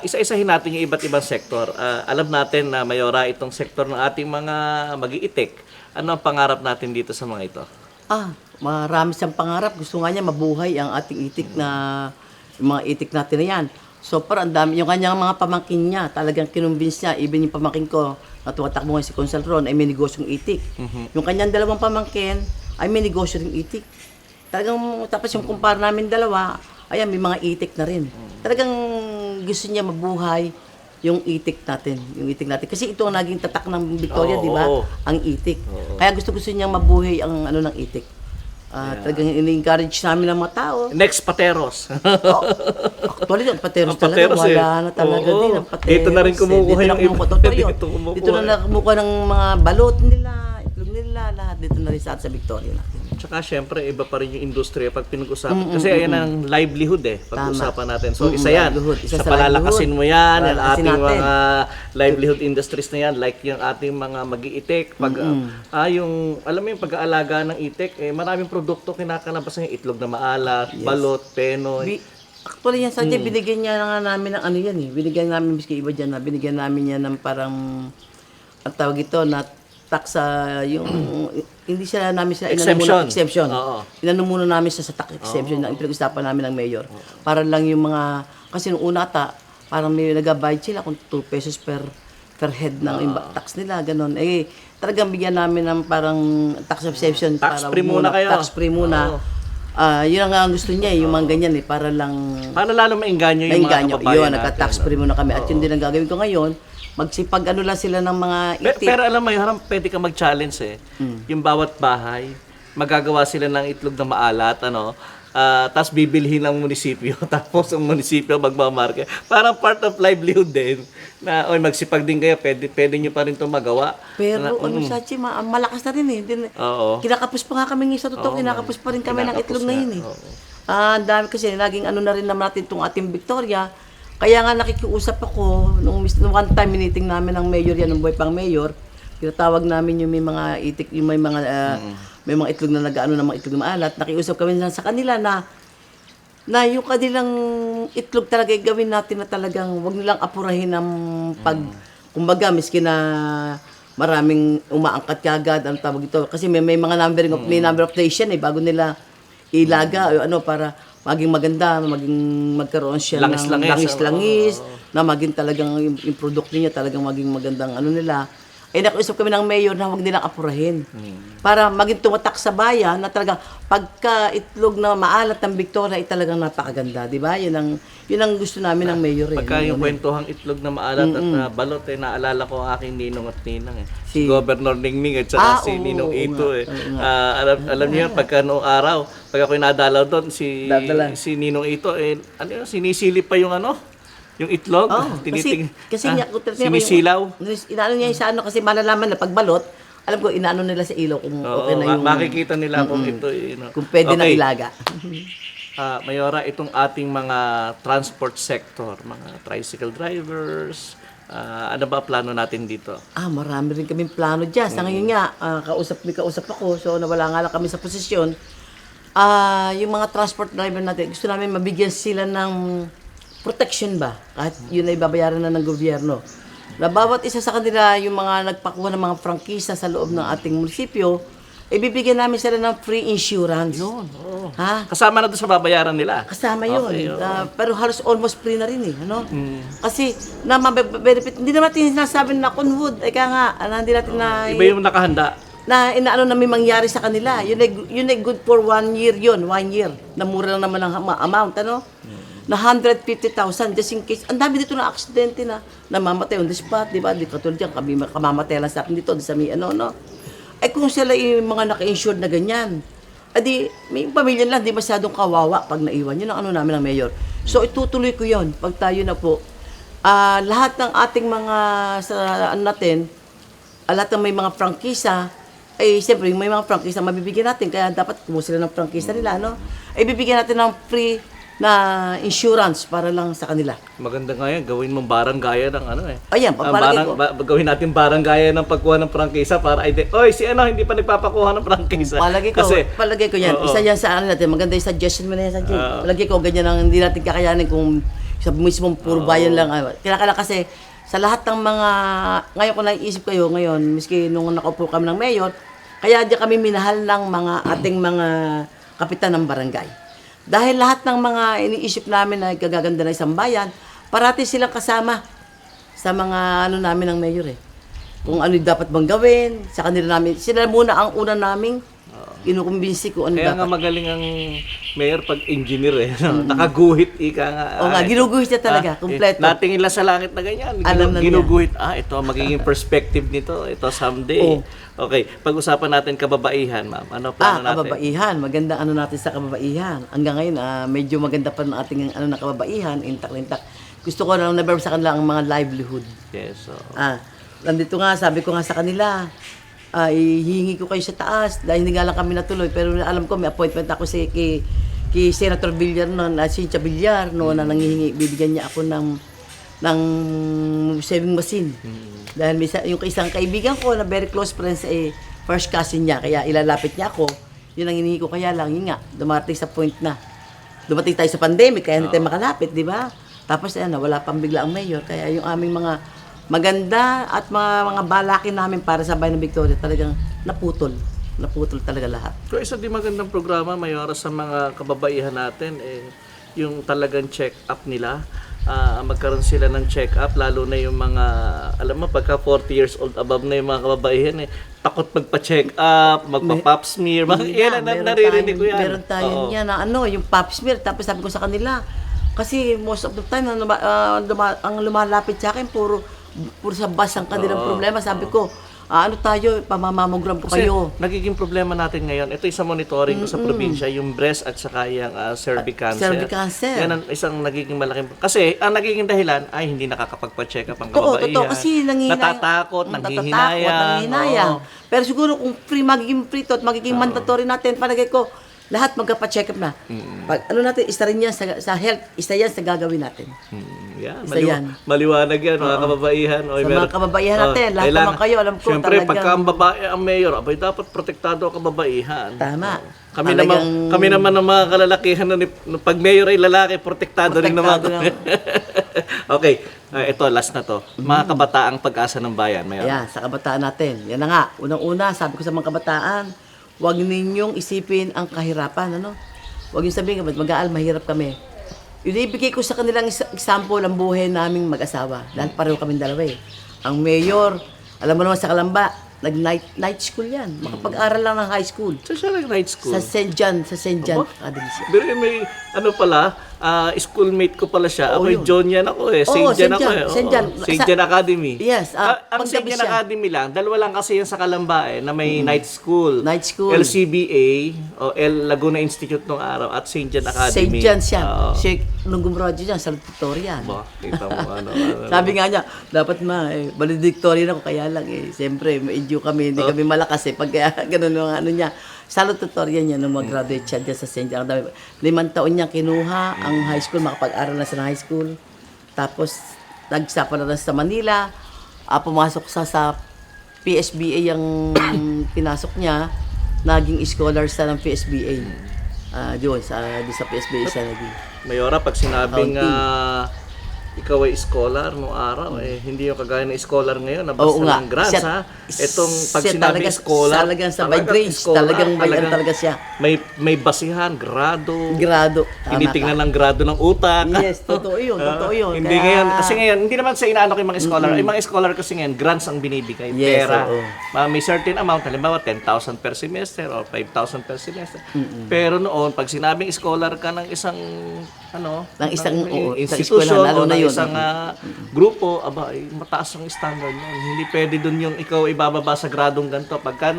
Isa-isahin natin yung iba't ibang sektor. Alam natin na, Mayora, itong sektor ng ating mga mag-iitik. Ano ang pangarap natin dito sa mga ito? Marami siyang pangarap. Gusto nga niya mabuhay ang ating itik yung mga itik natin na yan. So, parang dami, yung kanyang mga pamangkin niya, talagang kinumbins niya, even yung pamangkin ko, na tumatakbo ngayon si Consul Ron, ay may negosyong itik. Yung kanyang dalawang pamangkin, ay may negosyo ring itik. Talagang, tapos yung kumpara namin dalawa, ayan, may mga itik na rin. Talagang gusto niya mabuhay yung itik natin. Kasi ito ang naging tatak ng Victoria, di ba? Ang itik. Kaya gusto niya mabuhay ang ng itik. Talagang ini-encourage namin ng mga tao. Next, Pateros. Actually, ang Pateros talaga, wala na talaga din ang Pateros. Dito na rin kumukuha yung iba. Dito na kumukuha ng mga balot nila, itlog nila, lahat. Dito na rin sa Victoria natin. Tsaka syempre, iba pa rin yung industriya pag pinag-usapan. Kasi ayan ang livelihood pag-usapan natin. So, isa yan. Sa palalakasin mo yan, yung ating mga livelihood industries na yan, like yung ating mga mag-iitik. Alam mo yung pag-aalaga ng itik, maraming produkto kinakalabasan yung itlog na maalat, balot, penoy. Actually yan, sadya, binigyan niya nga namin ng yan Binigyan namin, miski iba dyan binigyan namin yan ng parang, ang tawag ito, na tax yung hindi sila namin sila exemption. Inano muna namin sa tax exemption na pinag-usapan namin ng mayor. Para lang yung mga kasi nung una parang may nagabayad sila kung 2 pesos per head ng tax nila, ganun. Talagang bigyan namin ng parang tax exemption tax free muna kayo. Tax free muna. Yun ang gusto niya yung mga ganyan para lang para lalo mainganyo yung mga kababayan natin. Nagka-tax free muna kami. At yun din ang gagawin ko ngayon. Magsipag lang sila ng mga itik. Pero alam mo, pwede ka mag-challenge Yung bawat bahay, magagawa sila ng itlog na maalat, tapos bibilhin ng munisipyo, tapos ang munisipyo magmamarket. Parang part of livelihood din, na magsipag din kayo, pwede nyo pa rin itong magawa. Pero Sachi, malakas na rin Kinakapos pa nga kami sa totoo, kinakapos pa rin kami ng itlog na yun Ang dami kasi, naging na rin naman natin itong ating Victoria. Kaya nga nakikiusap ako, nung one time meeting namin ng mayor yan, nung buhay pang mayor, tinatawag namin yung may mga itik, yung may mga itlog na nag-ano ng mga itlog na maalat. Nakiusap kami sa kanila na yung kanilang itlog talaga gawin natin na talagang wag nilang apurahin ng kumbaga, miski na maraming umaangkat kagad, ang tawag ito. Kasi may mga may number of days yan bago nila ilaga o ano para maging maganda, maging magkaroon siya ng langis-langis, na maging talagang yung produkto niya talagang maging magandang ano nila. Ay nakiusap kami ng mayor na huwag nilang apurahin. Para maging tumatak sa bayan na talagang pagka itlog na maalat ng Victoria ay talagang napakaganda, di ba? Yun ang gusto namin ng mayor. Pagka yung kwentuhang itlog na maalat at balot, naalala ko ang aking ninong at ninang. Si Si- Governor Ningning at saka si oo, Ninong oo Ito. nga, oo nga. Alam niyo yan, pagka noong araw, pag ako nadalaw doon, Dadala. si Ninong Ito, ano yun, sinisili pa yung yung itlog. Oh, kasi nga, sinisilaw. Inaano niya sa ano kasi malalaman na pagbalot, alam ko inaano nila sa ilaw kung okay na yung Makikita nila kung ito. kung pwede na Okay. ilaga. Mayora, itong ating mga transport sector, mga tricycle drivers, ano ba plano natin dito? Marami rin kaming plano dyan. Sa ngayon nga, kausap ako, so nawala nga lang kami sa posisyon. Yung mga transport driver natin, gusto namin mabigyan sila ng protection ba? Kahit yun ay babayaran na ng gobyerno. Na bawat isa sa kanila, yung mga nagpakuha ng mga prangkisa sa loob ng ating munisipyo, ibibigyan namin sila ng free insurance. Yun, Ha? kasama na doon sa babayaran nila. Kasama yun. Okay, oo. Pero halos almost free na rin eh. Ano? Kasi na benefit, hindi naman natin sinasabi na kunwood. Ika nga, hindi natin na... Iba yung nakahanda. na inaano na may mangyari sa kanila. Yun ay good for 1 year yun. 1 year. Na mura lang naman ang amount. Ano? Na 150,000 just in case. Ang dami dito na aksidente na namamatay on the spot. Di ba? Di katulad yan. Kami kamamatay lang sa akin dito. Sa may ano, no? Eh kung sila yung mga naka-insured na ganyan, adi, may pamilya lang, di masyadong kawawa pag naiwan. Yun ang ano namin ng mayor. So, itutuloy ko yun. Pag tayo na po, lahat ng ating mga, sa ano natin, lahat ng may mga prangkisa, eh, siyempre, may mga prangkisa mabibigyan natin. Kaya dapat kumuha sila ng prangkisa nila, no? Eh, bibigyan natin ng free na insurance para lang sa kanila. Maganda nga yan, gawin mong baranggaya ng ano eh. Ayan, papalagay ko. Gawin natin baranggaya ng pagkuha ng prangkisa para oy, si ano, hindi pa nagpapakuha ng prangkisa. Palagay ko yan. Oo. Isa yan sa ano natin. Maganda yung suggestion mo na yan sa Jay. Palagay ko, ganyan ang hindi natin kakayanin kung sa mismong puro bayan lang. Kailangan kasi sa lahat ng mga, ngayon ko naiisip kayo, ngayon, miski nung nakaupo kami ng mayor, kaya diyan kami minahal ng mga ating mga kapitan ng barangay. Dahil lahat ng mga iniisip namin na gagaganda na isang bayan, parati silang kasama sa mga ano namin ng mayor eh. Kung ano yung dapat bang gawin, sa kanila namin. Sila muna ang una naming kinukumbinsi ko ano Kaya nga dapat. magaling ang mayor pag engineer eh. No? Nakaguhit, ika nga. O nga, ginuguhit niya talaga, kumpleto. Natingin lang sa langit na ganyan. Alam na niya. Ginuguhit. Ito ang magiging perspective nito. Ito someday. Oo. Okay, pag-usapan natin kababaihan, ma'am. Ano plano natin? Kababaihan. Maganda ano natin sa kababaihan. Hanggang ngayon, medyo maganda pa ng ating ano na kababaihan, intact. Gusto ko na na-verb sa kanila ang mga livelihood. Yes, so. Nandito nga, sabi ko nga sa kanila, ihingi ko kayo sa taas dahil hindi nga lang kami natuloy. Pero alam ko, may appointment ako kay Senator Villar noon, Cynthia Villar noon na nangihingi, bibigyan niya ako ng saving machine. Dahil yung isang kaibigan ko na very close friends first cousin niya, kaya ilalapit niya ako. Yun ang hinihingi ko, kaya lang, yun nga, dumating sa point na. Dumating tayo sa pandemic, kaya hindi tayo makalapit, di ba? Tapos wala pang bigla ang mayor, kaya yung aming mga maganda at mga balakin namin para sa bayan ng Victoria talagang naputol talaga lahat. Pero isa din magandang programa, Mayora, sa mga kababaihan natin, yung talagang check-up nila. Magkaroon sila ng check-up, lalo na yung mga, alam mo, pagka 40 years old above na yung mga kababaihan, takot magpa-check-up, magpa-pop smear, yan, naririnig ko yan. Meron tayo yan na yung pap smear, tapos sabi ko sa kanila, kasi most of the time, ang lumalapit sa akin, puro sa bus ang kanilang problema. Sabi ko, tayo, pamamamogram ko Kasi kayo. nagiging problema natin ngayon, ito isang monitoring ko sa probinsya, yung breast at saka yung cervic cancer. Cervic cancer. Yan ang isang nagiging malaking... Kasi ang nagiging dahilan ay hindi nakakapagpa-check up ang Totoo, kababaihan. kasi natatakot, nanghihinayang. Pero siguro kung magiging free to at magiging mandatory natin, palagay ko, lahat magpa-check up na. Pag natin, isa rin yan sa health, isa yan sa gagawin natin. Yan, Isa yan. maliwanag yan, mga kababaihan. Sa mga kababaihan natin, lahat naman kayo, alam ko, Siyempre, talagang- pagka ang babae ang mayor, abay dapat protektado ang kababaihan. Tama. Kami naman ng mga kalalakihan na pag mayor ay lalaki, protektado rin naman. Protektado Okay, ito last na to. Mga kabataang pag-asa ng bayan, mayor. Ayan, sa kabataan natin. Yan na nga, unang-una, sabi ko sa mga kabataan, huwag ninyong isipin ang kahirapan, ano? Huwag yung sabihin, mag-aaral, mahirap kami. Ibigay ko sa kanilang example ang buhay naming mag-asawa. Dahil pareho kami dalawa eh. Ang mayor, alam mo naman sa Kalamba, night school yan. Makapag-aral lang ng high school. So siya nag-night school? Sa St. John Academy siya. Pero may, ano pala, schoolmate ko pala siya. Oo, Ako yung yun. John yan ako eh. Oo, St. John ako eh. St. John. St. John Academy. Yes, Ang St. paggabi John siya. Academy lang, dalawa lang kasi yan sa Kalamba eh, na may night school. Night school. LCBA, o Laguna Institute nung araw, at St. John St. Academy. John siya. Oo. Siya, nung gumraduate dyan, sa tutorial. Ba, kita mo ano. Sabi nga niya, dapat valedictorian ako, kaya lang eh. Siyempre, medyo kami, hindi kami malakas eh. Pag kaya ganun yung ano niya. Salutatorian niya nung mag-graduate siya dyan sa St. John. 5 taon niya kinuha ang high school, makapag-aral na sa high school. Tapos, nagsapa na sa Manila. Pumasok sa PSBA yung pinasok niya. Naging scholar sa ng PSBA. Doon sa PSBA siya naging. Mayora, pag sinabing Accounting. ikaw ay scholar noong araw, eh, hindi yung kagaya ng scholar ngayon na Oo basta nga. ng grants, Siya- ha? Itong pag siya sinabi talaga- scholar, talagang sa by grades, talagang may ano talaga siya. May basihan, grado. Grado. Tama Tinitingnan ka. ng grado ng utak. Yes, totoo yun, totoo yun. Hindi Kaya- ngayon, kasi ngayon, hindi naman sa inaano ko yung mga scholar. Yung mga scholar kasi ngayon, grants ang binibigay. Yes, pera. oo. May certain amount, halimbawa 10,000 per semester or 5,000 per semester. Pero noon, pag sinabing scholar ka ng isang Ng isang, oo, isang institution eskwela, lalo o na ng yun. isang grupo, aba, ay, mataas ang standard nun. Hindi pwede dun yung ikaw ibababa sa gradong ganito. Pagka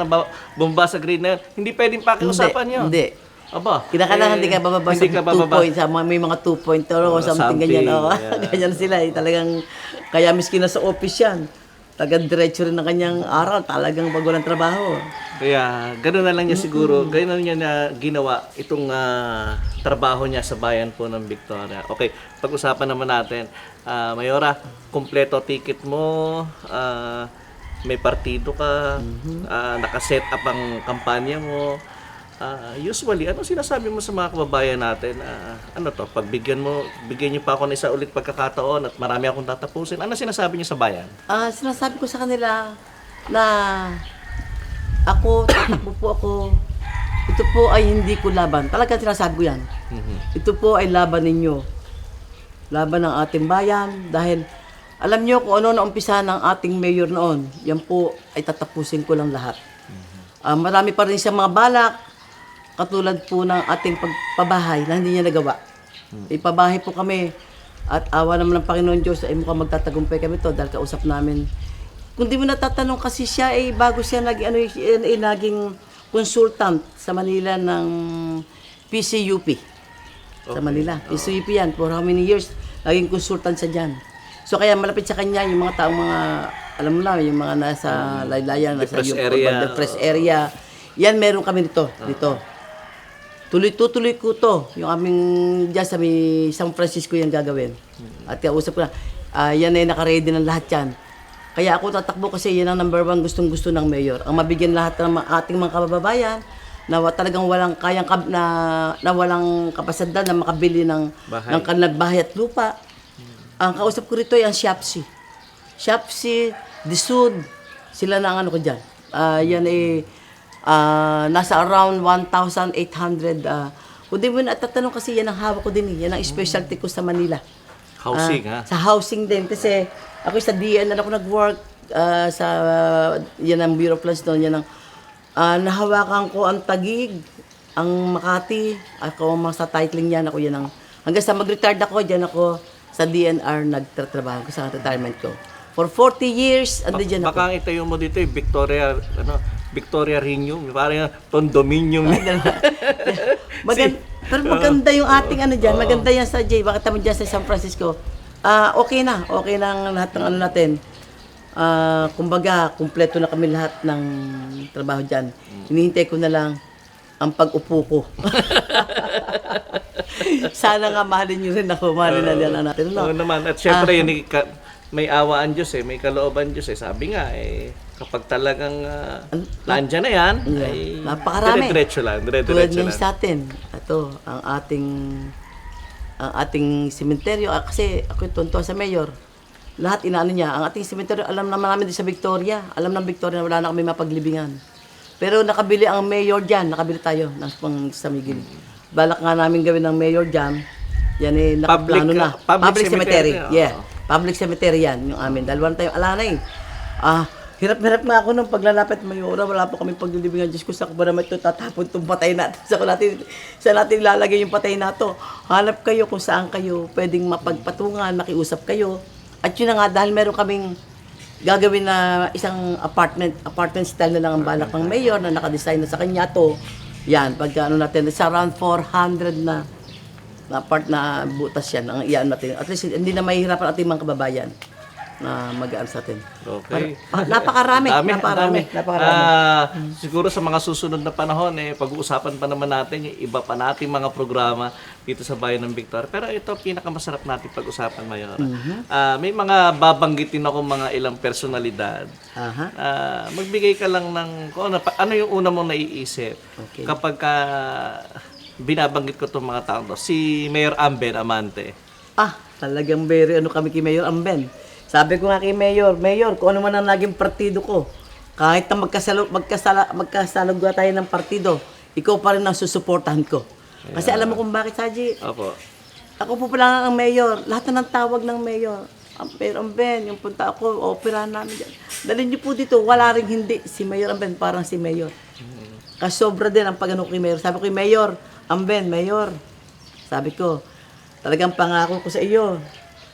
bumaba sa grade na yun, hindi pwedeng pakiusapan yun. Hindi. Aba, Kinakailangan hindi ka bababa sa hindi ka 2 bababa. points. May mga 2.0 o something something, ganyan. Oh. yeah. Ganyan sila. Talagang, kaya miskin na sa office yan. Taga-diretso rin ng kanyang aral. Talagang pag walang trabaho. Kaya, gano'n na lang niya siguro, gano'n na niya na ginawa itong trabaho niya sa bayan po ng Victoria. Okay, pag-usapan naman natin. Mayora, kumpleto ticket mo, may partido ka, nakaset up ang kampanya mo. Usually, ano sinasabi mo sa mga kababayan natin? Bigyan niyo pa ako ng isa ulit pagkakataon at marami akong tatapusin. Ano sinasabi niyo sa bayan? Sinasabi ko sa kanila na tatakbo po ako. Ito po ay hindi ko laban. Talagang sinasabi ko yan. Ito po ay laban ninyo. Laban ng ating bayan. Dahil alam nyo kung ano na umpisa ng ating mayor noon. Yan po ay tatapusin ko lang lahat. Marami pa rin siyang mga balak. Katulad po ng ating pagpabahay na hindi niya nagawa. Ipabahay po kami. At awa naman ng Panginoon Diyos ay mukhang magtatagumpay kami to dahil kausap namin. Kung di mo natatanong kasi siya ay bago siya naging consultant sa Manila ng PCUP. Sa Manila. PCUP yan. For how many years? Naging consultant siya dyan. So kaya malapit sa kanya yung mga taong alam mo lang, yung mga nasa laylayan, nasa depressed area. Yan meron kami dito. Tuloy ko to. Yung aming dyan sa may San Francisco yung gagawin. At kausap ko na, yan ay nakaready ng lahat yan. Kaya ako tatakbo kasi yan ang number 1 gustong-gusto ng mayor. Ang mabigyan lahat ng ating mga kababayan na talagang walang kayang na walang kapasidad na makabili ng kanilang bahay at lupa. Ang kausap ko rito ay ang Shopsy. Shopsy, Disud, sila na ang ano ko dyan. Yan ay nasa around 1,800. Kung di mo natatanong kasi yan ang hawak ko din. Yan ang specialty ko sa Manila. Housing, ha? Sa housing din. Kasi ako sa DN ako nag-work sa yan ang Bureau of Plans doon. Yan ang nahawakan ko ang Taguig, ang Makati. Ako sa titling yan. Ako yan ang hanggang sa mag-retired ako, diyan ako sa DNR nagtatrabaho ko sa retirement ko. For 40 years, andiyan ako. Baka ang itayo mo dito Victoria Renew, parang condominium. Pero maganda yung ating ano dyan, maganda yan sa J, bakit naman dyan sa San Francisco. Okay na ang lahat ng ano natin. Kumbaga, kumpleto na kami lahat ng trabaho dyan. Hinihintay ko na lang ang pag-upo ko. Sana nga mahalin nyo rin ako, mahalin na yan natin. Oo naman, at syempre may awaan Diyos may kalooban Diyos Sabi nga kapag talagang nandyan na yan, ay napakarami. dire-diretso lang. Tulad ngayon sa atin, ito, ang ating sementeryo, kasi ako tuntua sa mayor, lahat inaano niya, ang ating sementeryo, alam naman namin din sa Victoria, alam ng Victoria na wala na kami mapaglibingan. Pero nakabili ang mayor dyan, nakabili tayo ng pang San Miguel. balak nga namin gawin ng mayor jam. Yan eh, nakaplano na. Public cemetery, Yeah, public cemetery yan, yung amin. Dahil wala tayong alanay. Hirap-hirap nga ako nung paglalapit mayora, wala po kami paglilibingan. Diyos ko, saan ko ba naman ito tatapon itong patay natin? Saan natin ilalagay yung patay na to? Hanap kayo kung saan kayo pwedeng mapagpatungan, makiusap kayo. At yun na nga, dahil meron kaming gagawin na isang apartment style na lang ang balak ng mayor na nakadesign na sa kanya to. Yan, pagka ano natin, it's around 400 na part na butas yan, ang iyan natin. At least, hindi na mahihirapan ating mga kababayan na mag-aan sa atin. Okay. Napakarami. Dami. Napakarami. Siguro sa mga susunod na panahon, pag-uusapan pa naman natin yung iba pa nating mga programa dito sa Bayan ng Victoria. Pero ito, pinakamasarap natin pag-usapan, Mayora. May mga babanggitin ako mga ilang personalidad. Magbigay ka lang ng kung ano yung una mong naiisip kapag binabanggit ko itong mga taong to. Si Mayor Amben Amante. Talagang very kami kay Mayor Amben. Sabi ko nga kay Mayor, kung ano man ang naging partido ko, kahit na magkasalugwa tayo ng partido, ikaw pa rin ang susuportahan ko. Kasi alam mo kung bakit, Saji? Opo. Ako po pala ang Mayor. Lahat na ng tawag ng Mayor. Mayor Amben, yung punta ako, operahan namin dyan. Dalhin niyo po dito, wala rin hindi. Si Mayor Amben, parang si Mayor. Kasi sobra din ang pag-ano kay Mayor. Sabi ko kay Mayor, Amben, Mayor. Sabi ko, talagang pangako ko sa iyo.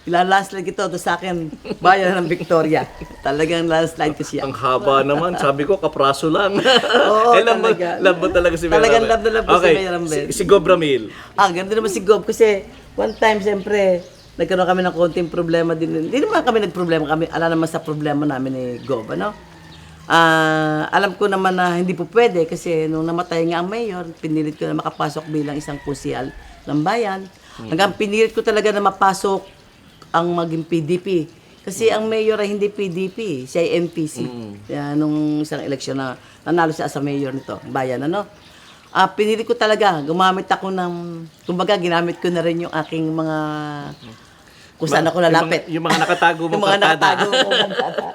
Ilalandslide ito sa akin, Bayan ng Victoria. Talagang landslide ko siya. Ang haba naman. Sabi ko, kapraso lang. Oo, love mo talaga si Mayor Talagang Amben. love na love ko si Mayor Amben. Si Gob Ramil. Ganda naman si Gob kasi one time, siyempre, nagkaroon kami ng konting problema din. Hindi naman kami nagproblema kami. Alam naman sa problema namin ni Gob, ano? Alam ko naman na hindi po pwede kasi nung namatay nga ang mayor, pinilit ko na makapasok bilang isang konsyal ng bayan. Hanggang pinilit ko talaga na mapasok ang maging PDP. Kasi ang mayor ay hindi PDP, siya ay NPC. Nung isang eleksyon na nanalo siya sa mayor nito, bayan, ano? Pinili ko talaga, gumamit ako ng, kumbaga, ginamit ko na rin yung aking mga, kung saan ako lalapit. Yung mga nakatago mong Yung mga kartada. nakatago mong kartada.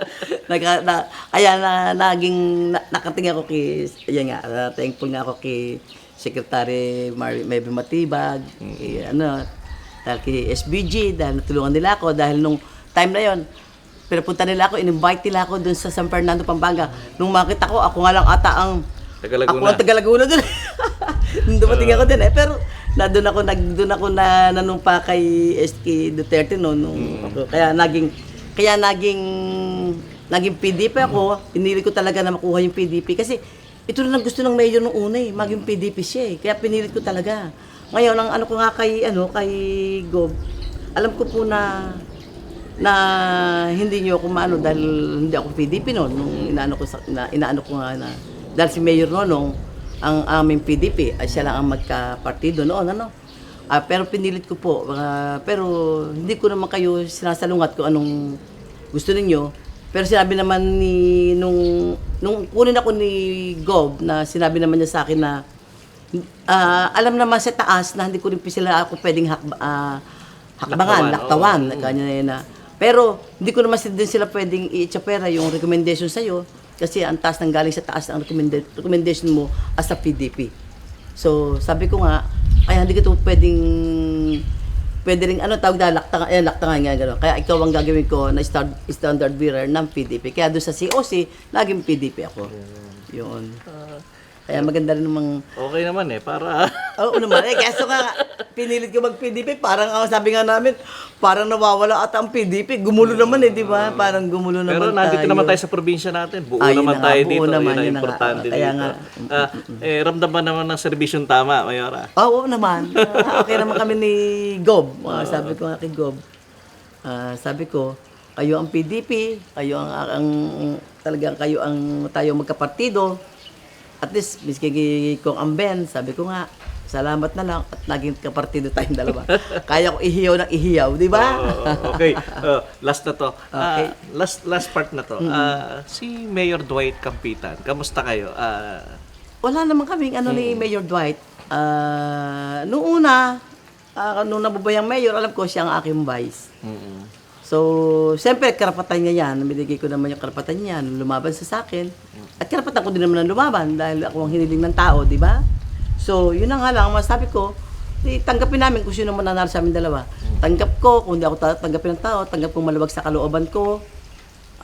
Nakating ako kay, ayan nga, thankful nga ako kay Secretary Maybe Matibag, dahil kay SBG, dahil natulungan nila ako, dahil nung time na yon, pinapunta nila ako, in-invite nila ako dun sa San Fernando, Pampanga. Nung makita ko, ako nga lang ata ang Taga-Laguna dun. Nung dumating ako din pero doon ako na nanumpa kay SK Duterte kaya naging PDP ako. Pinili ko talaga na makuha yung PDP kasi ito rin ang gusto ng mayor nung una maging PDP siya kaya pinilit ko talaga. Ngayon ang ano ko nga kay Gob, alam ko po na hindi niyo ako maano dahil hindi ako PDP noon nung inaano ko nga na dahil si Mayor Nonong ang aming PDP ay siya lang ang magka-partido noon pero pinilit ko po pero hindi ko naman kayo sinasalungat kung anong gusto ninyo pero sinabi naman nung kunin ako ni Gob na sinabi naman niya sa akin na alam naman sa taas na hindi ko rin sila ako pwedeng laktawan. Pero hindi ko naman din sila pwedeng i-tsapera yung recommendation sa'yo kasi ang taas ng galing sa taas ang recommendation mo as a PDP. So sabi ko nga, kaya hindi ko ito pwede rin tawag na laktangan nga gano'n. Kaya ikaw ang gagawin ko na standard bearer ng PDP. Kaya doon sa COC, naging PDP ako. Yun. Kaya maganda rin namang... Okay naman para... Oo naman kaso nga, pinilit ko mag-PDP, parang sabi nga namin, parang nawawala ata ang PDP. Gumulo naman di ba? Parang gumulo naman Pero nandito naman tayo sa probinsya natin. Buo naman tayo dito. Yun ang importante dito. Ramdam ba naman ng serbisyong tama, Mayora? Oo naman. Okay naman kami ni Gob. Sabi ko nga kay Gob, sabi ko, kayo ang PDP, kayo talagang kayo ang tayo magkapartido. At least, miski kong Amben, sabi ko nga, salamat na lang at naging kapartido tayong dalawa. Kaya ko ihiyaw ng ihiyaw, di ba? Okay. Last na to. Okay. Last part na to. Si Mayor Dwight Campitan, kamusta kayo? Wala naman kaming ni Mayor Dwight. Noong una, nung nabubayang mayor, alam ko siya ang aking vice. So, siyempre, karapatan niya yan. Binigay ko naman yung karapatan niya lumaban sa akin. At karapatan ko din naman ng lumaban dahil ako ang hiniling ng tao, di ba? So, yun na nga lang, masabi ko, tanggapin namin kung sino man nanalo sa amin dalawa. Tanggap ko, kung hindi ako tanggapin ng tao, tanggap kong maluwag sa kalooban ko,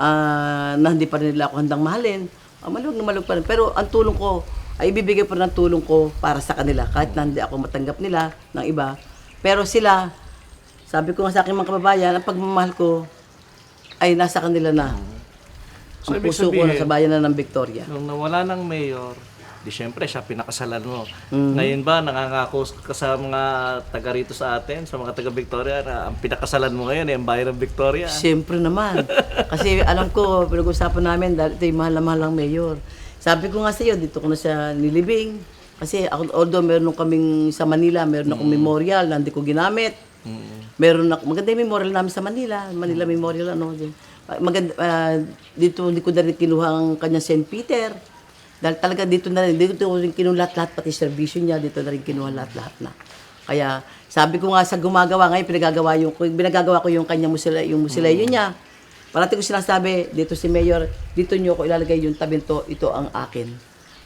na hindi pa rin nila ako handang mahalin, maluwag na maluwag pa rin. Pero ang tulong ko, ay ibibigay pa rin ng tulong ko para sa kanila, kahit na hindi ako matanggap nila ng iba. Pero sila, sabi ko nga sa aking mga kababayan, ang pagmamahal ko ay nasa kanila na. So, Ang ibig puso ko sabihin, na sa bayan na ng Victoria. nung nawala ng mayor, di syempre siya pinakasalan mo. Ngayon ba, nangangako ka sa mga taga rito sa atin, sa mga taga Victoria, na ang pinakasalan mo ngayon ay ang bayan ng Victoria? Siyempre naman. Kasi alam ko, pinag-usapan namin, dahil ito yung mahal na mahal ng mayor. Sabi ko nga sa iyo, dito ko na siya nilibing. Kasi ako, although meron kaming sa Manila, meron akong memorial na hindi ko ginamit. Meron ako, maganda yung memorial namin sa Manila. Manila Memorial, ano. Maganda, dito hindi ko na rin kinuha ang kanyang St. Peter. Dahil talaga dito na rin, dito ko rin kinuha lahat-lahat, pati servisyo niya, dito na rin kinuha lahat-lahat na. Kaya sabi ko nga sa gumagawa ngayon, pinagagawa ko yung kanyang musileo niya. Parati ko sinasabi, dito si Mayor, dito niyo ko ilalagay yung tabinto, ito ang akin.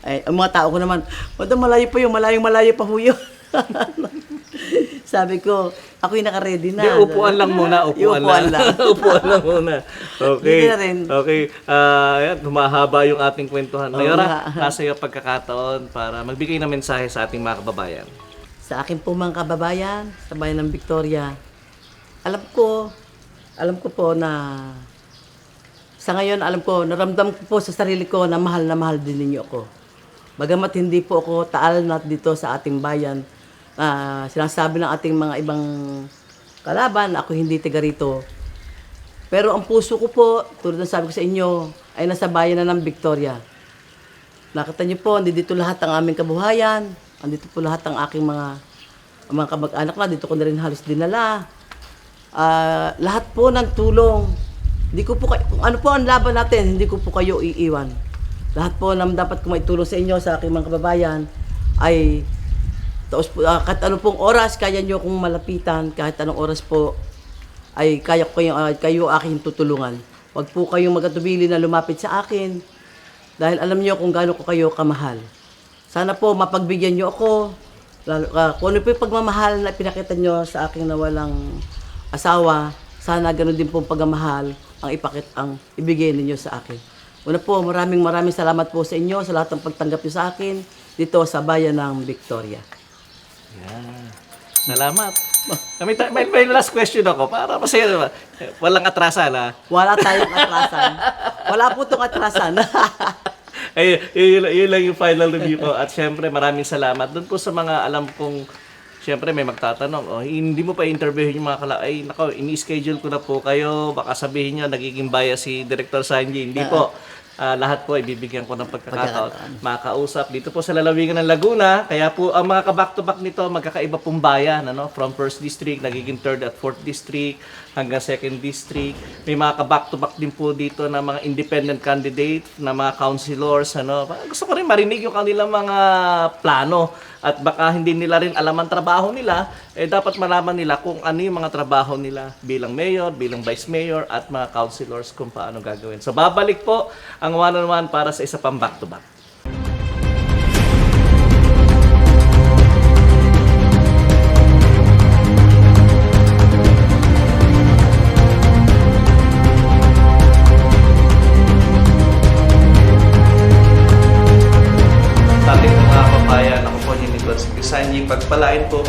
Ay, ang mga tao ko naman, madam, malayo pa yun, malayo pa ho yun. Sabi ko, ako yung naka-ready na. Di, upuan lang muna, upuan lang. Upuan lang muna. Okay. Hindi na rin. Okay. Ayan, humahaba yung ating kwentuhan. Oo Mayora, nga. nasa iyo pagkakataon para magbigay ng mensahe sa ating mga kababayan. Sa akin po mga kababayan, sa bayan ng Victoria, alam ko po na sa ngayon, alam ko, naramdam ko po sa sarili ko na mahal din ninyo ako. Bagamat hindi po ako taal na dito sa ating bayan, sinasabi ng ating mga ibang kalaban, ako hindi tiga rito. Pero ang puso ko po, tulad ng sabi ko sa inyo, ay nasa bayan na ng Victoria. Nakita niyo po, dito lahat ang aming kabuhayan, andito po lahat ang aking mga kamag-anak na, dito ko na rin halos dinala. Lahat po ng tulong, hindi ko po kung ano po ang laban natin, hindi ko po kayo iiwan. Lahat po na dapat ko maitulong sa inyo, sa aking mga kababayan, ay kahit anong pong oras, kaya nyo kong malapitan, kahit anong oras po, ay kaya ko kayo aking tutulungan. Huwag po kayong magatubili na lumapit sa akin, dahil alam nyo kung gaano ko kayo kamahal. Sana po mapagbigyan nyo ako, kung ano po yung pagmamahal na pinakita nyo sa aking na walang asawa, sana ganoon din po pagmamahal ang ibigay ninyo sa akin. Una po, maraming salamat po sa inyo sa lahat ng pagtanggap nyo sa akin dito sa bayan ng Victoria. Yan. Salamat. May last question ako para masaya naman. Walang atrasan, ha? Wala tayong atrasan. Wala po itong atrasan. Ay, yun lang yung final review ko. At syempre, maraming salamat. Doon po sa mga alam kong, syempre may magtatanong, hindi mo pa interviewin yung mga ay, nako, ini-schedule ko na po kayo. Baka sabihin nyo, nagiging bias si Director Sanji. Hindi po. Lahat po, ibibigyan ko ng pagkakataon. Makausap dito po sa lalawigan ng Laguna. Kaya po, ang mga kaback-to-back nito, magkakaiba pong bayan. From 1st District, nagiging 3rd at 4th District, hanggang 2nd District. May mga kaback-to-back din po dito na mga independent candidate, na mga councilors. Gusto ko rin marinig yung kanilang mga plano. At baka hindi nila rin alam ang trabaho nila, dapat malaman nila kung ano yung mga trabaho nila bilang mayor, bilang vice mayor, at mga councilors kung paano gagawin. So babalik po ang one-on-one para sa isa pang back-to-back. Sa ating mga kababayan, ako po ni Nicholas Sanji, pagpalain po